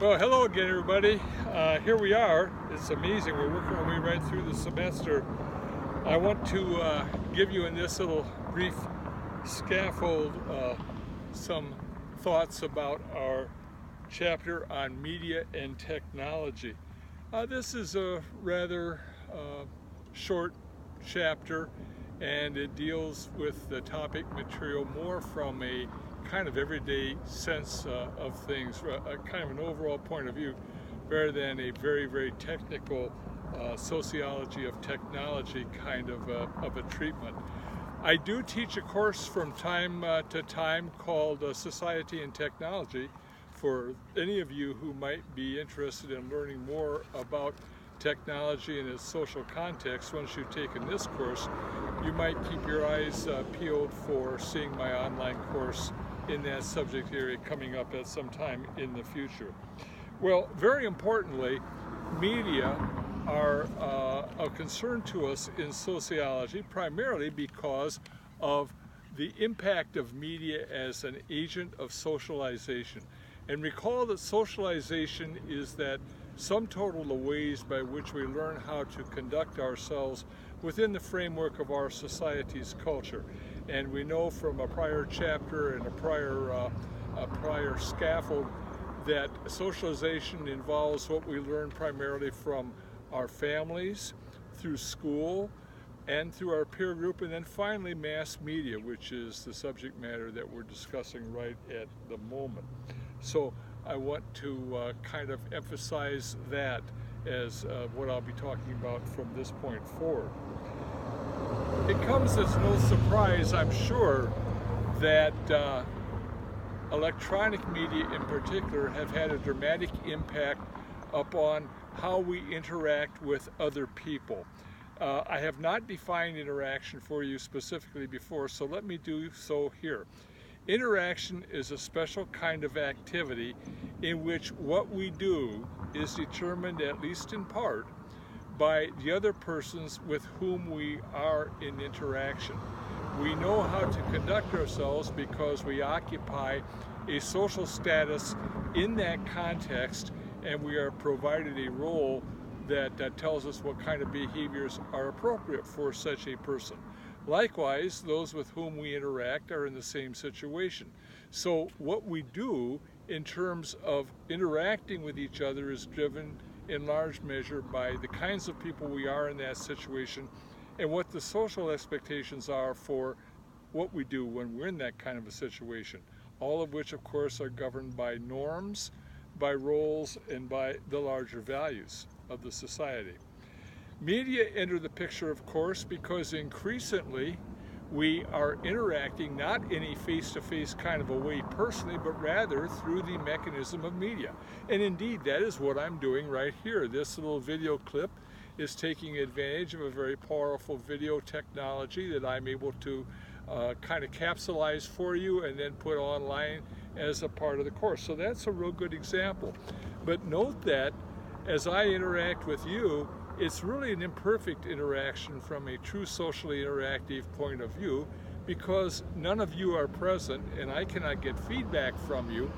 Well, hello again, everybody. Here we are. It's amazing. We're working our way right through the semester. I want to give you in this little brief scaffold some thoughts about our chapter on media and technology. This is a rather short chapter, and it deals with the topic material more from a kind of everyday sense of things, a kind of an overall point of view, rather than a very, very technical sociology of technology kind of a treatment. I do teach a course from time to time called Society and Technology. For any of you who might be interested in learning more about technology in its social context, once you've taken this course, you might keep your eyes peeled for seeing my online course in that subject area coming up at some time in the future. Well, very importantly, media are of concern to us in sociology, primarily because of the impact of media as an agent of socialization. And recall that socialization is that sum total of ways by which we learn how to conduct ourselves within the framework of our society's culture. And we know from a prior chapter and a prior scaffold that socialization involves what we learn primarily from our families, through school, and through our peer group, and then finally mass media, which is the subject matter that we're discussing right at the moment. So I want to kind of emphasize that as what I'll be talking about from this point forward. It comes as no surprise, I'm sure, that electronic media in particular have had a dramatic impact upon how we interact with other people. I have not defined interaction for you specifically before, so let me do so here. Interaction is a special kind of activity in which what we do is determined, at least in part, by the other persons with whom we are in interaction. We know how to conduct ourselves because we occupy a social status in that context, and we are provided a role that tells us what kind of behaviors are appropriate for such a person. Likewise, those with whom we interact are in the same situation. So what we do in terms of interacting with each other is driven in large measure by the kinds of people we are in that situation and what the social expectations are for what we do when we're in that kind of a situation. All of which, of course, are governed by norms, by roles, and by the larger values of the society. Media enter the picture, of course, because increasingly we are interacting not in a face-to-face kind of a way personally, but rather through the mechanism of media. And indeed, that is what I'm doing right here. This little video clip is taking advantage of a very powerful video technology that I'm able to kind of capsulize for you and then put online as a part of the course. So that's a real good example. But note that as I interact with you, it's really an imperfect interaction from a true socially interactive point of view, because none of you are present and I cannot get feedback from you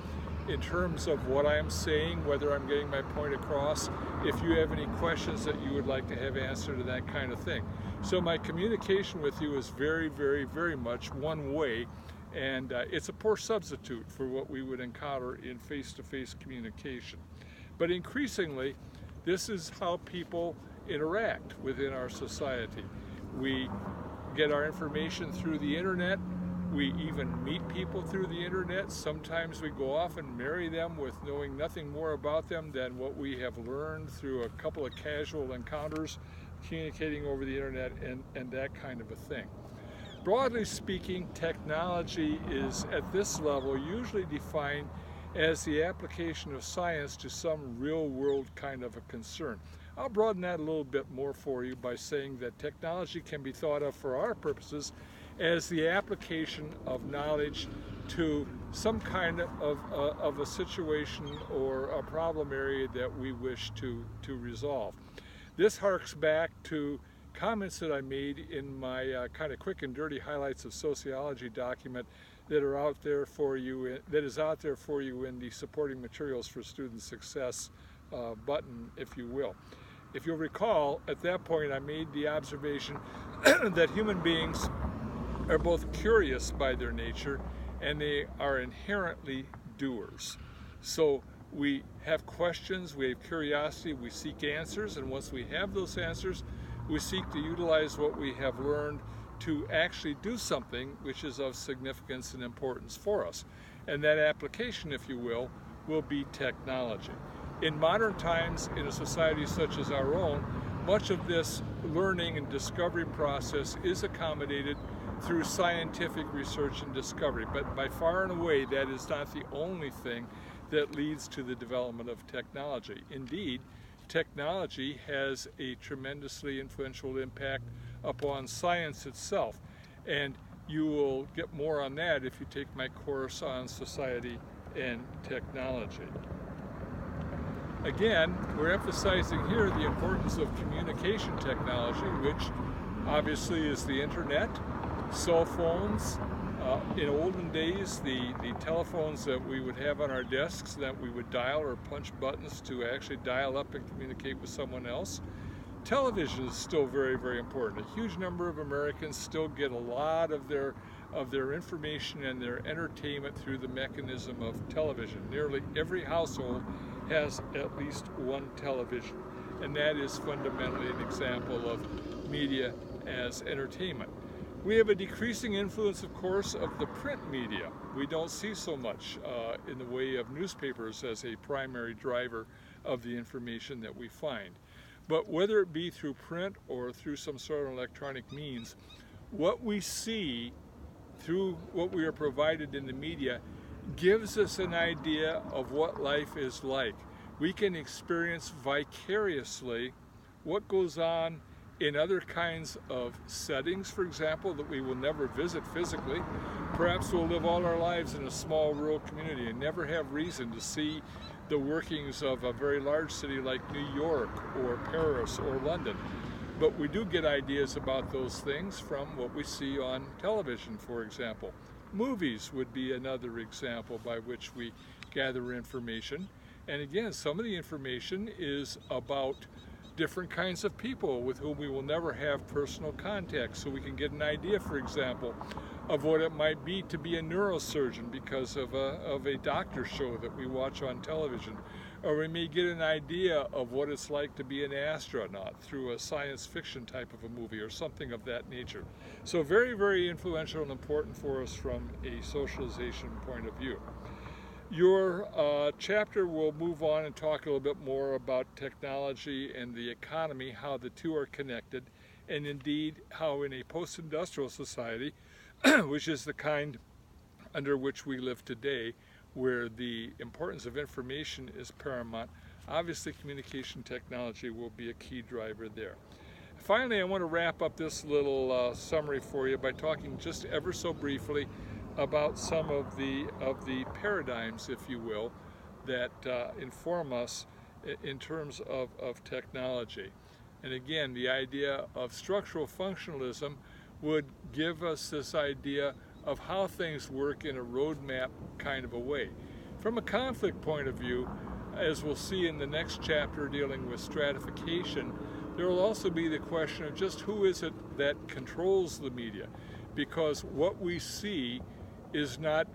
in terms of what I am saying, whether I'm getting my point across, if you have any questions that you would like to have answered, to that kind of thing. So my communication with you is very, very, very much one way, and it's a poor substitute for what we would encounter in face-to-face communication. But increasingly, this is how people interact within our society. We get our information through the internet. We even meet people through the internet. Sometimes we go off and marry them with knowing nothing more about them than what we have learned through a couple of casual encounters, communicating over the internet and that kind of a thing. Broadly speaking, technology is at this level usually defined as the application of science to some real-world kind of a concern. I'll broaden that a little bit more for you by saying that technology can be thought of for our purposes as the application of knowledge to some kind of a situation or a problem area that we wish to resolve. This harks back to comments that I made in my kind of quick and dirty highlights of sociology document that are out there for you, that is out there for you in the supporting materials for student success button, if you will. If you'll recall, at that point I made the observation that human beings are both curious by their nature and they are inherently doers. So we have questions, we have curiosity, we seek answers, and once we have those answers, we seek to utilize what we have learned to actually do something which is of significance and importance for us. And that application, if you will be technology. In modern times, in a society such as our own, much of this learning and discovery process is accommodated through scientific research and discovery, but by far and away that is not the only thing that leads to the development of technology. Indeed, technology has a tremendously influential impact upon science itself, and you will get more on that if you take my course on society and technology. Again, we're emphasizing here the importance of communication technology, which obviously is the internet, cell phones. In olden days, the telephones that we would have on our desks that we would dial or punch buttons to actually dial up and communicate with someone else. Television is still very, very important. A huge number of Americans still get a lot of their information and their entertainment through the mechanism of television. Nearly every household has at least one television, and that is fundamentally an example of media as entertainment. We have a decreasing influence, of course, of the print media. We don't see so much in the way of newspapers as a primary driver of the information that we find. But whether it be through print or through some sort of electronic means, what we see through what we are provided in the media gives us an idea of what life is like. We can experience vicariously what goes on in other kinds of settings, for example, that we will never visit physically. Perhaps we'll live all our lives in a small rural community and never have reason to see the workings of a very large city like New York or Paris or London. But we do get ideas about those things from what we see on television, for example. Movies would be another example by which we gather information. And again, some of the information is about different kinds of people with whom we will never have personal contact. So we can get an idea, for example, of what it might be to be a neurosurgeon because of a doctor show that we watch on television. Or we may get an idea of what it's like to be an astronaut through a science fiction type of a movie or something of that nature. So very, very influential and important for us from a socialization point of view. Your chapter will move on and talk a little bit more about technology and the economy, how the two are connected, and indeed how in a post-industrial society, which is the kind under which we live today, where the importance of information is paramount, obviously communication technology will be a key driver there. Finally, I want to wrap up this little summary for you by talking just ever so briefly about some of the paradigms, if you will, that inform us in terms of technology. And again, the idea of structural functionalism would give us this idea of how things work in a roadmap kind of a way. From a conflict point of view, as we'll see in the next chapter dealing with stratification, there will also be the question of just who is it that controls the media, because what we see is not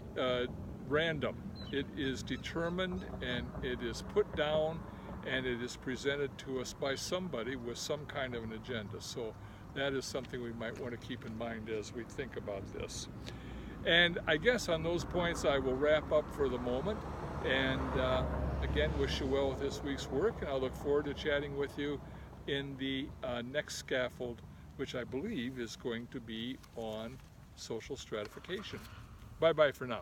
random. It is determined and it is put down and it is presented to us by somebody with some kind of an agenda. So that is something we might want to keep in mind as we think about this. And I guess on those points I will wrap up for the moment, and again wish you well with this week's work, and I'll look forward to chatting with you in the next scaffold, which I believe is going to be on social stratification. Bye-bye for now.